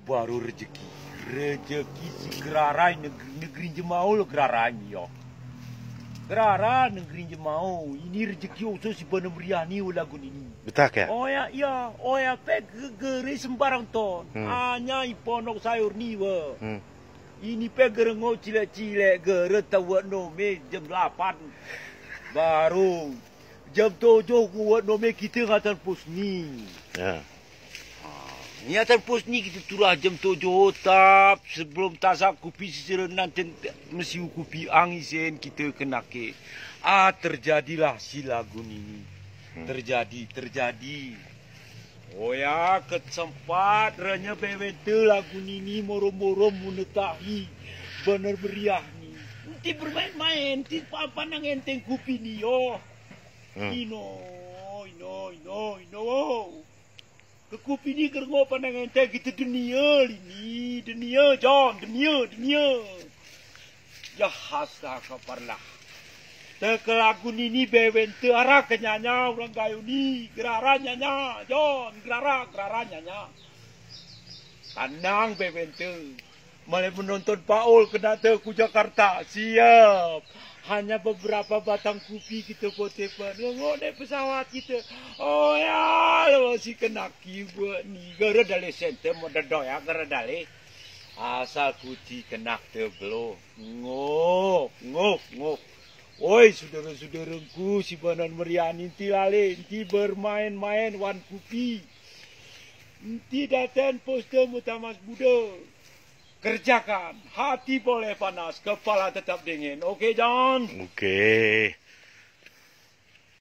baru rezeki. Rezeki si Gerarai negeri Jemau lo Gerarai yo. Gerara negeri Jemau. Ini rezeki usus si Bana Meriah ni lagu ini. Betul ke? Oh ya, pek geri sembarang ton. Hanya iponok sayur ni wa. Ini pek gerengo cilek-cilek gere tawak nome jam 8. Baru jam 7 kuat nome kita ngatan pos ni. Ya. Niatan pos ni kita turah jam 7 tap sebelum tasak kopi sisiran nanti mesti kopi angisen kita kena ke. Terjadilah si lagu ini. Terjadi. Oh ya, kesempat ranya bewete lagu ini moro-moro menetahi Bana Meriah ni. Nanti bermain-main, nanti pandang enteng kopi ni yo. Ino. Ke kopi ni kerana pandang enteng kita dunia ini. Dunia, John. Dunia. Ya haslah kaparlah. Ke lagu ni bewente arah kenyanya orang gayu ni. Gerara nyanya. John, gerara nyanya. Kanang bewente. Malah menonton Paul kena ke Jakarta. Siap. Hanya beberapa batang kopi kita potepan. Ngode pesawat kita. Oh ya, si kena buat ni. Gara dale sente moda doya gara dale. Asal kuci kena tebelo. Ngok. Oi, saudara-saudaraku, si Bana Meriah inti lale, inti bermain-main wan kopi. Inti datang poster Mutamas Buddha. Kerjakan, hati boleh panas, kepala tetap dingin. Okey, John? Okey.